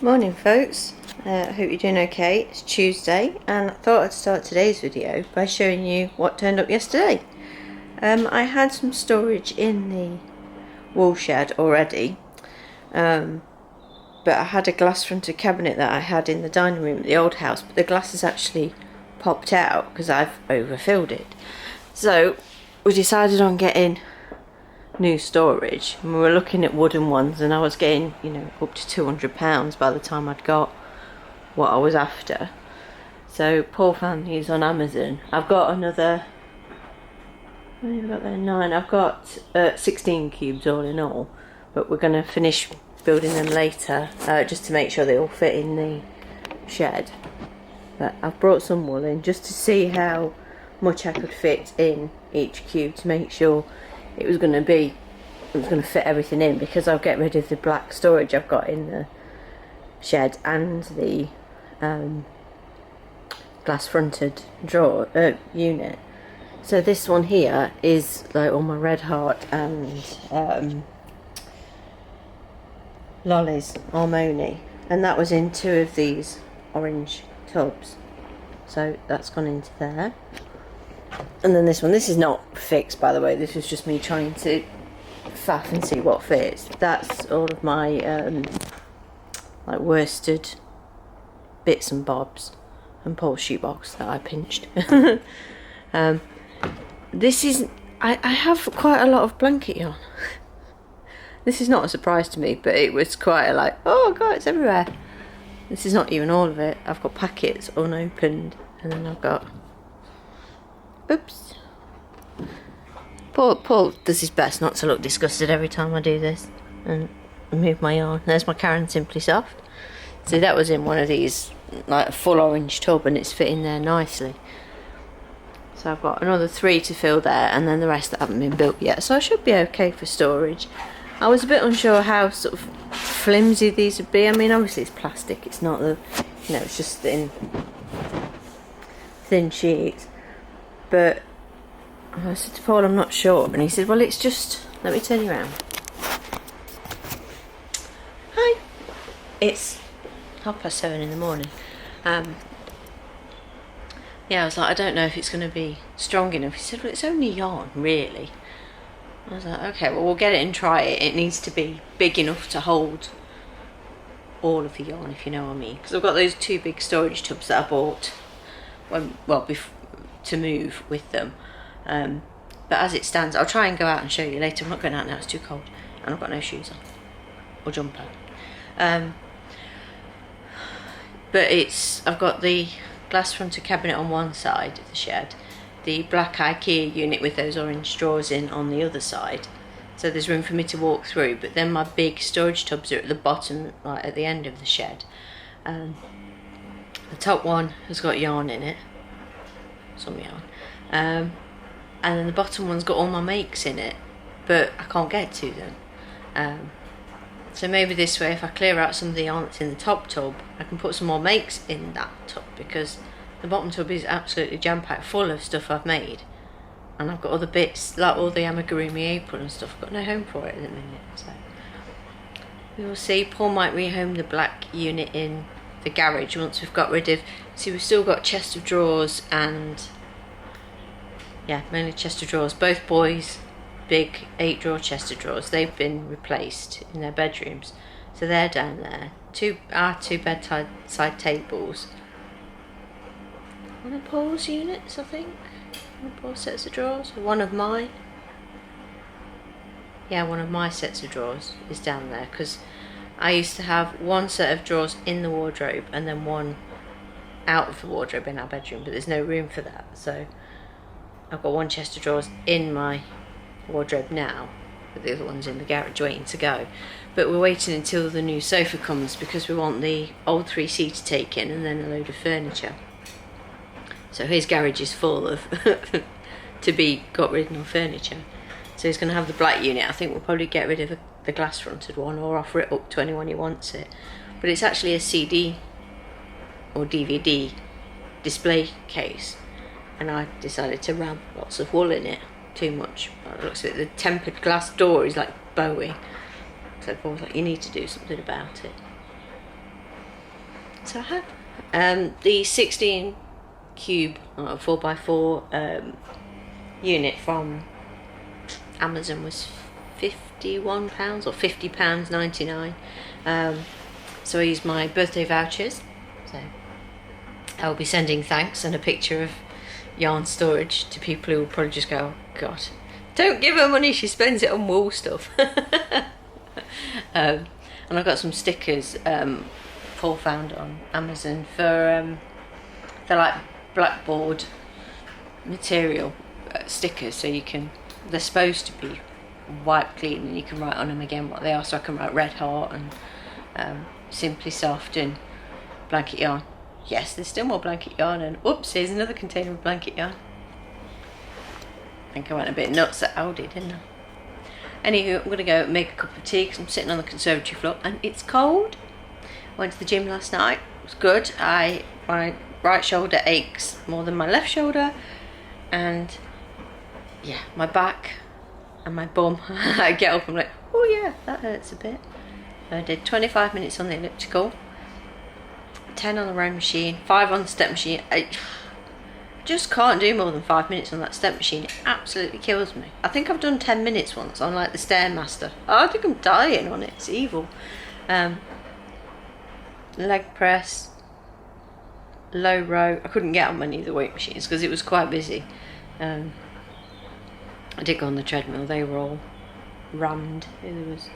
Morning folks, I hope you're doing okay. It's Tuesday and I thought I'd start today's video by showing you what turned up yesterday. I had some storage in the wool shed already, but I had a glass fronted cabinet that I had in the dining room at the old house, but the glass has actually popped out because I've overfilled it. So we decided on getting new storage, and we were looking at wooden ones, and I was getting, you know, up to £200 by the time I'd got what I was after. So Paul found these on Amazon. I've got another, how many have I got there? 9. I've got 16 cubes all in all, but we're going to finish building them later, just to make sure they all fit in the shed. But I've brought some wool in just to see how much I could fit in each cube, to make sure it was going to fit everything in, because I'll get rid of the black storage I've got in the shed and the glass fronted drawer unit. So this one here is like all my Red Heart and Lolly's Harmony, and that was in 2 of these orange tubs, so that's gone into there. And then this one, this is not fixed by the way, this is just me trying to faff and see what fits. That's all of my like worsted bits and bobs and Paul's shoebox that I pinched. This is, I have quite a lot of blanket yarn. This is not a surprise to me, but it was quite a like, oh god, it's everywhere. This is not even all of it. I've got packets unopened, and then I've got, oops. Paul does his best not to look disgusted every time I do this and move my yarn. There's my Karen Simply Soft. See, that was in one of these, like a full orange tub, and it's fitting there nicely. So I've got another 3 to fill there, and then the rest that haven't been built yet. So I should be okay for storage. I was a bit unsure how sort of flimsy these would be. I mean, obviously it's plastic. It's not the, you know, it's just thin sheets. But I said to Paul, I'm not sure, and he said, well, it's just, let me turn you around. Hi. It's 7:30 in the morning. Yeah, I was like, I don't know if it's going to be strong enough. He said, well, it's only yarn, really. I was like, okay, well, we'll get it and try it. It needs to be big enough to hold all of the yarn, if you know what I mean. Because I've got those 2 big storage tubs that I bought to move with them. But as it stands, I'll try and go out and show you later. I'm not going out now, it's too cold, and I've got no shoes on or jumper. But I've got the glass fronted cabinet on one side of the shed, the black IKEA unit with those orange drawers in on the other side, so there's room for me to walk through. But then my big storage tubs are at the bottom, like at the end of the shed. The top one has got yarn in it, some yarn, and then the bottom one's got all my makes in it, but I can't get to them. So maybe this way, if I clear out some of the yarn that's in the top tub, I can put some more makes in that tub, because the bottom tub is absolutely jam-packed full of stuff I've made, and I've got other bits, like all the Amigurumi apron and stuff. I've got no home for it at the minute, so we will see. Paul might rehome the black unit in the garage once we've got rid of, see, we've still got chest of drawers, and yeah, mainly chest of drawers. Both boys' big 8-drawer chest of drawers, they've been replaced in their bedrooms, so they're down there. Our two bedside tables. One of Paul's units, I think. One of Paul's sets of drawers. One of mine. Yeah, one of my sets of drawers is down there, because I used to have one set of drawers in the wardrobe and then one out of the wardrobe in our bedroom, but there's no room for that, so I've got one chest of drawers in my wardrobe now, but the other one's in the garage waiting to go. But we're waiting until the new sofa comes, because we want the old 3-seater taken and then a load of furniture. So his garage is full of to be got rid of furniture. So he's going to have the black unit. I think we'll probably get rid of the glass fronted one, or offer it up to anyone who wants it. But it's actually a CD or DVD display case, and I decided to ram lots of wool in it. Too much. It looks like the tempered glass door is like bowing. So Paul's like, you need to do something about it. So I have. The 16 cube 4x4 unit from Amazon was £51 or £50.99. So I used my birthday vouchers. So I'll be sending thanks and a picture of yarn storage to people who will probably just go, oh God, don't give her money, she spends it on wool stuff. And I've got some stickers Paul found on Amazon for they're like blackboard material stickers, so you can, they're supposed to be wiped clean and you can write on them again what they are. So I can write Red Heart and Simply Soft and blanket yarn. Yes, there's still more blanket yarn, and oops, here's another container of blanket yarn. I think I went a bit nuts at Aldi, didn't I? Anywho, I'm going to go make a cup of tea because I'm sitting on the conservatory floor and it's cold. Went to the gym last night, it was good. My right shoulder aches more than my left shoulder, and yeah, my back and my bum. I get up and I'm like, oh yeah, that hurts a bit. I did 25 minutes on the elliptical, 10 on the row machine, 5 on the step machine. I just can't do more than 5 minutes on that step machine. It absolutely kills me. I think I've done 10 minutes once on like the Stairmaster. I think I'm dying on it. It's evil. Leg press, low row. I couldn't get on many of the weight machines because it was quite busy. I did go on the treadmill. They were all rammed. There was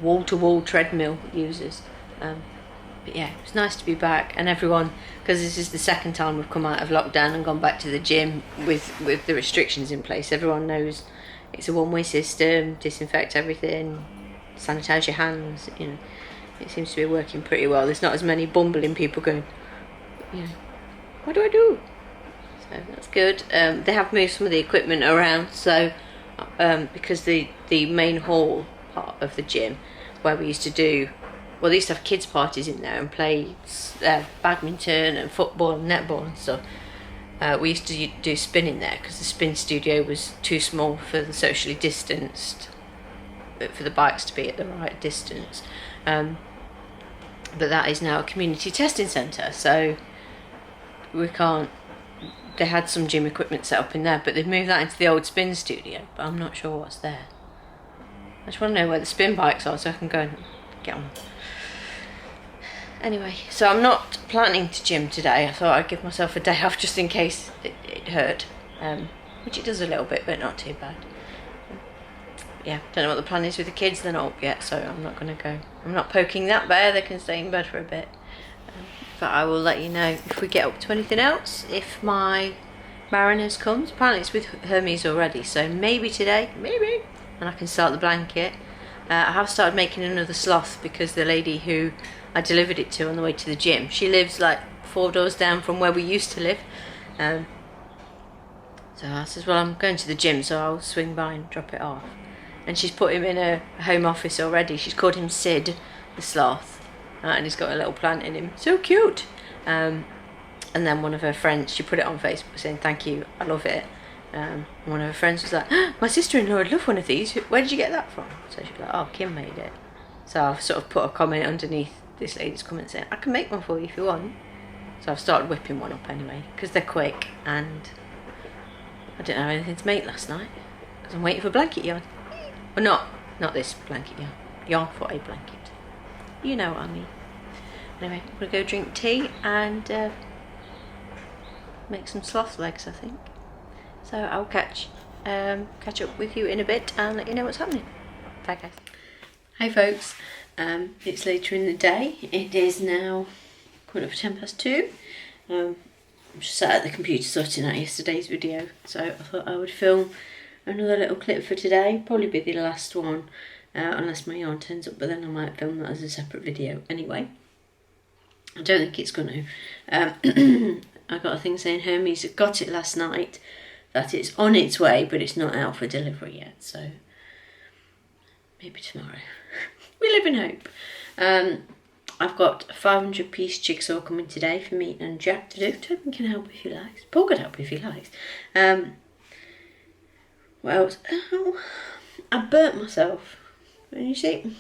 wall-to-wall treadmill users. But yeah, it was nice to be back, and everyone, because this is the second time we've come out of lockdown and gone back to the gym with the restrictions in place. Everyone knows it's a one-way system, disinfect everything, sanitize your hands, you know. It seems to be working pretty well. There's not as many bumbling people going, you know, what do I do? So that's good. They have moved some of the equipment around, so because the main hall part of the gym where we used to do, well, they used to have kids parties in there and play badminton and football and netball and stuff. We used to do spinning there because the spin studio was too small for the socially distanced, for the bikes to be at the right distance. But that is now a community testing centre, so we can't. They had some gym equipment set up in there, but they've moved that into the old spin studio, but I'm not sure what's there. I just want to know where the spin bikes are so I can go and get on. Anyway, so I'm not planning to gym today. I thought I'd give myself a day off just in case it hurt, which it does a little bit, but not too bad. Yeah, don't know what the plan is with the kids. They're not up yet, so I'm not going to go. I'm not poking that bear. They can stay in bed for a bit. But I will let you know if we get up to anything else. If my Mariners comes, apparently it's with Hermes already, so maybe today, maybe, and I can start the blanket. I have started making another sloth because the lady who I delivered it to on the way to the gym, she lives like 4 doors down from where we used to live. So I says, well, I'm going to the gym, so I'll swing by and drop it off. And she's put him in a home office already. She's called him Sid, the sloth. And he's got a little plant in him. So cute. And then one of her friends, she put it on Facebook saying, thank you, I love it. One of her friends was like, my sister-in-law would love one of these. Where did you get that from? So she was like, oh, Kim made it. So I've sort of put a comment underneath this lady's comment saying, I can make one for you if you want. So I've started whipping one up anyway, because they're quick, and I didn't have anything to make last night, because I'm waiting for blanket yarn. Well, not this blanket yarn. Yarn for a blanket. You know what I mean. Anyway, I'm going to go drink tea and make some sloth legs, I think. So I'll catch up with you in a bit and let you know what's happening. Bye guys. Hi folks, it's later in the day. It is now 2:15. I'm just sat at the computer sorting out yesterday's video, so I thought I would film another little clip for today. Probably be the last one, unless my yarn turns up, but then I might film that as a separate video anyway. I don't think it's going to. I got a thing saying Hermes got it last night, that it's on its way, but it's not out for delivery yet, so maybe tomorrow. We live in hope. I've got a 500-piece jigsaw coming today for me and Jack to do. Toby can help if he likes. Paul can help if he likes. What else? Oh, I burnt myself. And you see,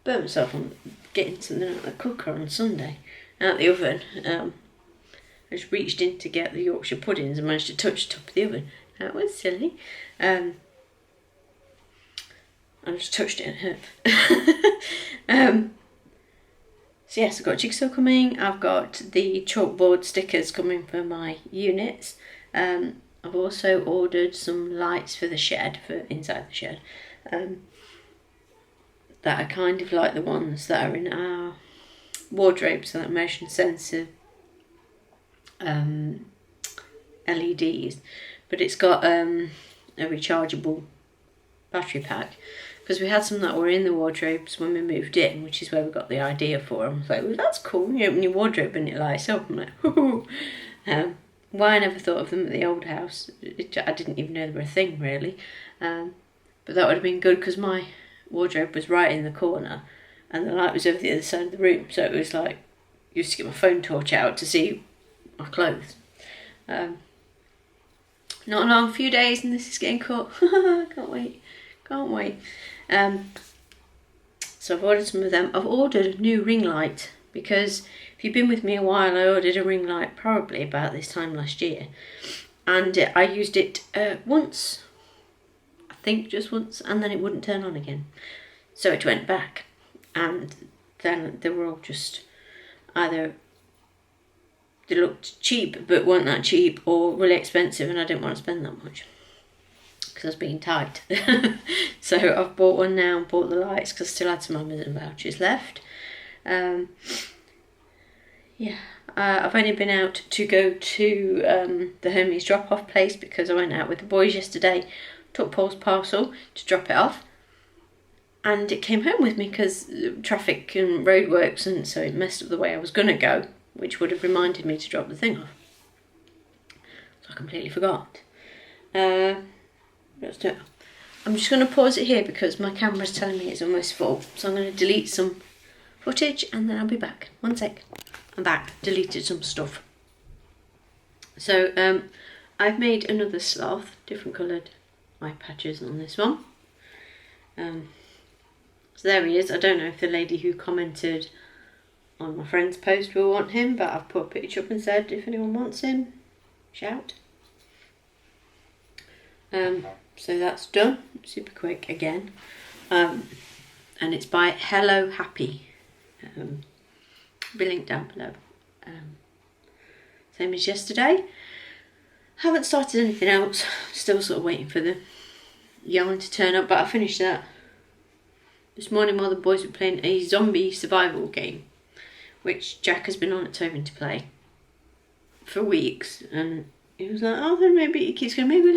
burnt myself on getting something out of the cooker on Sunday, out the oven. I just reached in to get the Yorkshire puddings and managed to touch the top of the oven. That was silly. I just touched it and it hurt. So yes, I've got jigsaw coming. I've got the chalkboard stickers coming for my units. I've also ordered some lights for the shed, for inside the shed. That are kind of like the ones that are in our wardrobe, so that motion sensor LEDs, but it's got a rechargeable battery pack, because we had some that were in the wardrobes when we moved in, which is where we got the idea for them. I was like, well, that's cool, you open your wardrobe and it lights up. I'm like, whoo. Why I never thought of them at the old house, I didn't even know they were a thing really, but that would have been good because my wardrobe was right in the corner and the light was over the other side of the room, so it was like, I used to get my phone torch out to see my clothes. Not a long few days and this is getting cut. Can't wait. So I've ordered some of them. I've ordered a new ring light because if you've been with me a while, I ordered a ring light probably about this time last year, and I used it once, I think just once, and then it wouldn't turn on again. So it went back, and then they were all just either they looked cheap but weren't that cheap, or really expensive and I didn't want to spend that much because I was being tight. So I've bought one now and bought the lights because I still had some Amazon vouchers left. I've only been out to go to the Hermes drop-off place because I went out with the boys yesterday, took Paul's parcel to drop it off, and it came home with me because traffic and roadworks, and so it messed up the way I was going to go, which would have reminded me to drop the thing off. So I completely forgot. Let's do it. I'm just going to pause it here because my camera's telling me it's almost full, so I'm going to delete some footage and then I'll be back. One sec. I'm back. Deleted some stuff. So I've made another sloth, different coloured eye patches on this one. So there he is. I don't know if the lady who commented on my friend's post will want him, but I've put a picture up and said if anyone wants him, shout. So that's done, super quick again. And it's by Hello Happy. Be linked down below. Same as yesterday. Haven't started anything else, still sort of waiting for the yarn to turn up, but I finished that this morning while the boys were playing a zombie survival game, which Jack has been on at Tobin to play for weeks, and he was like, oh, then maybe, he keeps going, maybe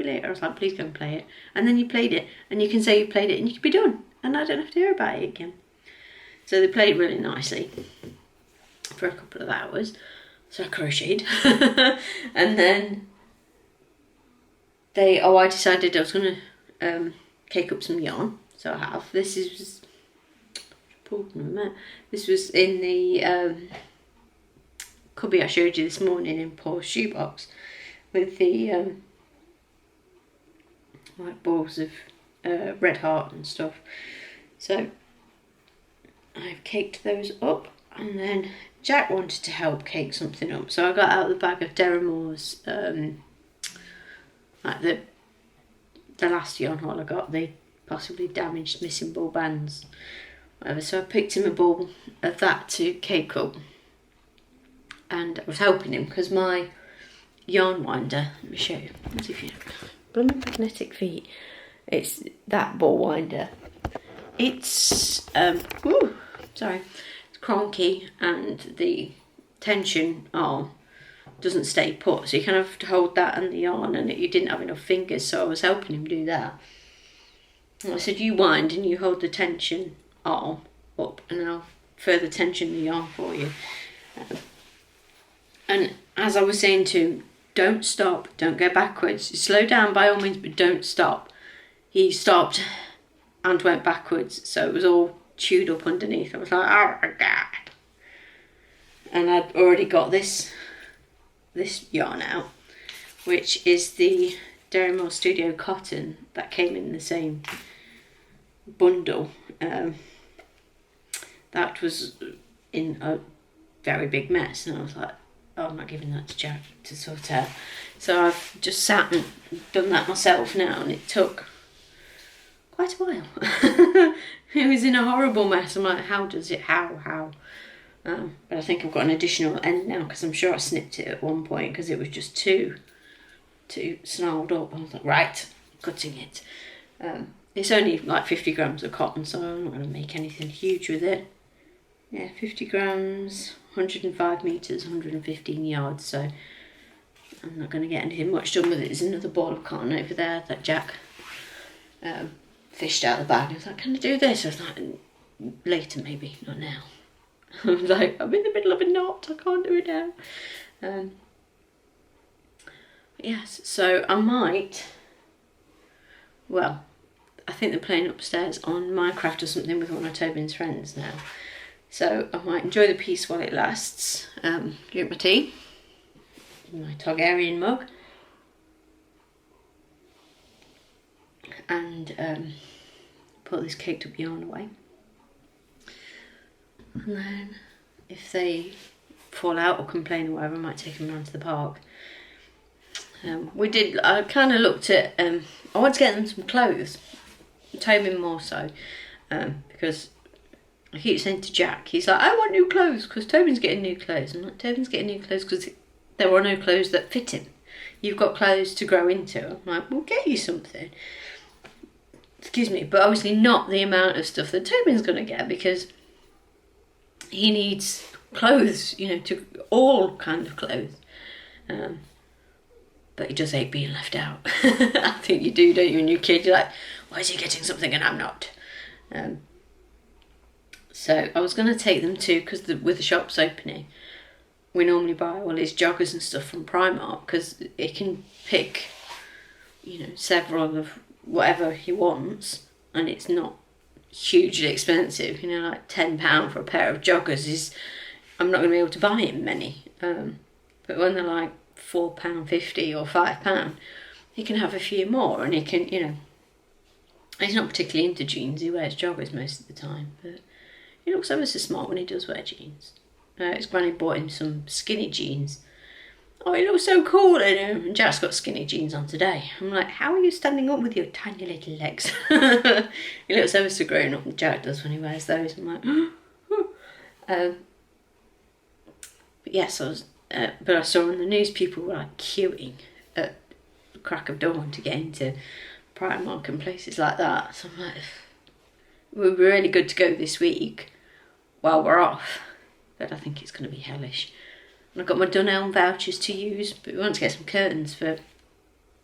later. I was like, please go and play it. And then you played it, and you can say you played it, and you can be done, and I don't have to hear about it again. So they played really nicely for a couple of hours. So I crocheted, and then I decided I was going to cake up some yarn. So I have. This was in the cubby I showed you this morning in Paul's shoebox with the like balls of red heart and stuff. So I've caked those up, and then Jack wanted to help cake something up, so I got out the bag of Deramores, like the last yarn haul I got, the possibly damaged missing ball bands, whatever. So I picked him a ball of that to cake up, and I was helping him because my yarn winder, let me show you, let's see if you know, blooming magnetic feet, it's that ball winder. It's it's cronky, and the tension arm doesn't stay put, so you kind of have to hold that and the yarn, and you didn't have enough fingers, so I was helping him do that. And I said, you wind and you hold the tension arm up, and then I'll further tension the yarn for you. And as I was saying to him, don't stop, don't go backwards, slow down by all means, but don't stop. He stopped and went backwards, so it was all chewed up underneath. I was like, oh my god. And I'd already got this yarn out, which is the Deramore Studio Cotton that came in the same bundle. that was in a very big mess, and I was like, oh, I'm not giving that to Jack to sort out. So I've just sat and done that myself now, and it took quite a while. It was in a horrible mess. I'm like, how? But I think I've got an additional end now, because I'm sure I snipped it at one point because it was just too snarled up. I was like, right, cutting it. It's only like 50 grams of cotton, so I'm not going to make anything huge with it. Yeah, 50 grams, 105 metres, 115 yards, so I'm not going to get anything much done with it. There's another ball of cotton over there that Jack fished out of the bag. He was like, can I do this? I was like, later maybe, not now. I was like, I'm in the middle of a knot, I can't do it now. Yes, so I might, well, I think they're playing upstairs on Minecraft or something with one of Tobin's friends now. So I might enjoy the piece while it lasts, drink my tea, in my Targaryen mug, and put this caked up yarn away. And then if they fall out or complain or whatever, I might take them round to the park. I kind of looked at, I want to get them some clothes, Tobin more so, because I keep saying to Jack, he's like, I want new clothes because Tobin's getting new clothes. I'm like, Tobin's getting new clothes because there are no clothes that fit him. You've got clothes to grow into. I'm like, we'll get you something. Excuse me, but obviously not the amount of stuff that Tobin's going to get, because he needs clothes, you know, to all kind of clothes. But he does hate being left out. I think you do, don't you? And your kid, you're like, why is he getting something and I'm not? So I was going to take them to, because with the shops opening, we normally buy all his joggers and stuff from Primark, because it can pick, you know, several of whatever he wants, and it's not hugely expensive. You know, like £10 for a pair of joggers is, I'm not going to be able to buy him many. But when they're like £4.50 or £5, he can have a few more, and he can, you know, he's not particularly into jeans, he wears joggers most of the time, but he looks ever so smart when he does wear jeans. His granny bought him some skinny jeans. Oh, he looks so cool, you know. And Jack's got skinny jeans on today. I'm like, how are you standing up with your tiny little legs? He looks ever so grown up, and Jack does when he wears those. I'm like, but yes, but I saw on the news people were like queuing at the crack of dawn to get into Primark and places like that. So I'm like, it would be really good to go this week while we're off, but I think it's going to be hellish. And I've got my Dunelm vouchers to use, but we want to get some curtains for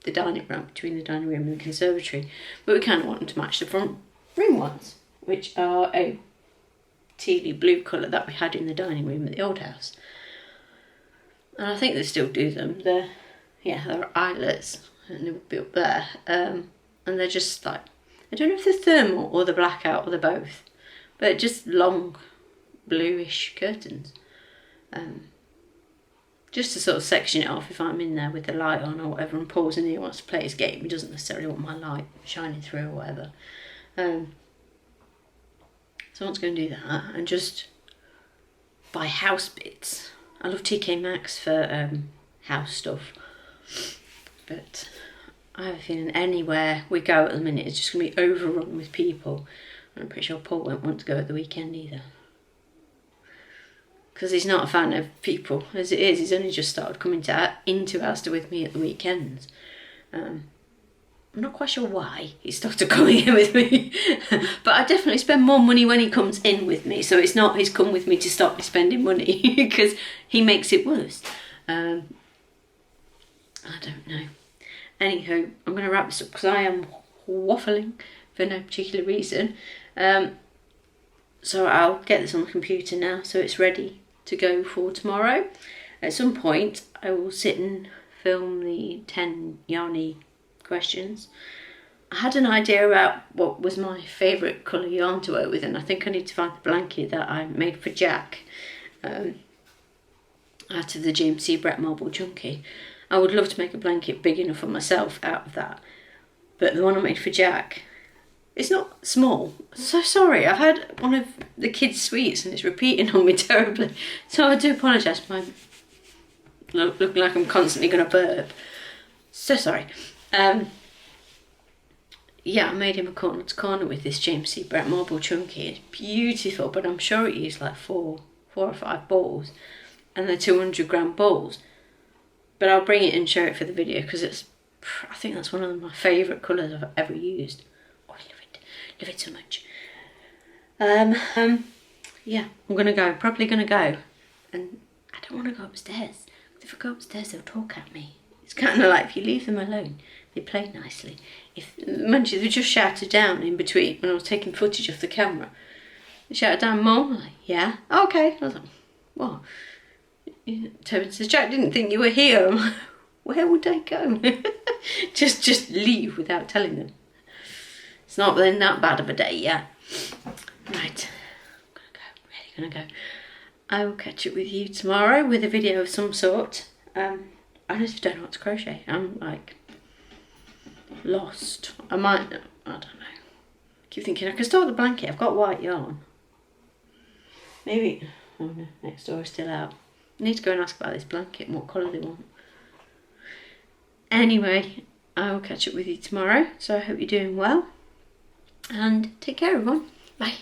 the dining room, between the dining room and the conservatory, but we kind of want them to match the front room ones, which are a tealy blue colour that we had in the dining room at the old house. And I think they still do them. They're eyelets, and they would be up there. And they're just like, I don't know if they're thermal or the blackout or they're both, but just long bluish curtains. Just to sort of section it off if I'm in there with the light on or whatever, and Paul's in here wants to play his game. He doesn't necessarily want my light shining through or whatever. So I want to go and do that and just buy house bits. I love TK Maxx for house stuff, but I have a feeling anywhere we go at the minute it's just going to be overrun with people. I'm pretty sure Paul won't want to go at the weekend either, because he's not a fan of people as it is. He's only just started coming into Asda with me at the weekends. I'm not quite sure why he started coming in with me, but I definitely spend more money when he comes in with me, so it's not he's come with me to stop me spending money, because he makes it worse. I don't know. Anywho, I'm going to wrap this up because I am waffling for no particular reason. So I'll get this on the computer now so it's ready to go for tomorrow. At some point I will sit and film the 10 yarny questions. I had an idea about what was my favourite colour yarn to work with, and I think I need to find the blanket that I made for Jack out of the GMC Brett Marble Chunky. I would love to make a blanket big enough for myself out of that, but the one I made for Jack, It's not small. So sorry, I've had one of the kids' sweets and it's repeating on me terribly. So I do apologise for my looking like I'm constantly going to burp. So sorry. Yeah, I made him a corner to corner with this James C. Brett Marble Chunky. It's beautiful, but I'm sure it used like four or five balls. And they're 200-gram balls. But I'll bring it and show it for the video because I think that's one of my favourite colours I've ever used. Oh, I love it so much. Yeah, I'm gonna go, probably gonna go. And I don't want to go upstairs. If I go upstairs, they'll talk at me. It's kind of like if you leave them alone, they play nicely. If Munchies were just shouted down in between when I was taking footage of the camera. They shouted down, Mum, like, yeah, okay. I was like, what? Tobin says, Jack didn't think you were here. I'm like, where would I go? just leave without telling them. It's not been that bad of a day yet. Right, I'm gonna go. I will catch up with you tomorrow with a video of some sort. I honestly don't know what to crochet. I'm like lost. I don't know. Keep thinking I can start the blanket. I've got white yarn. Maybe next door is still out. I need to go and ask about this blanket and what colour they want. Anyway, I will catch up with you tomorrow. So I hope you're doing well. And take care, everyone. Bye.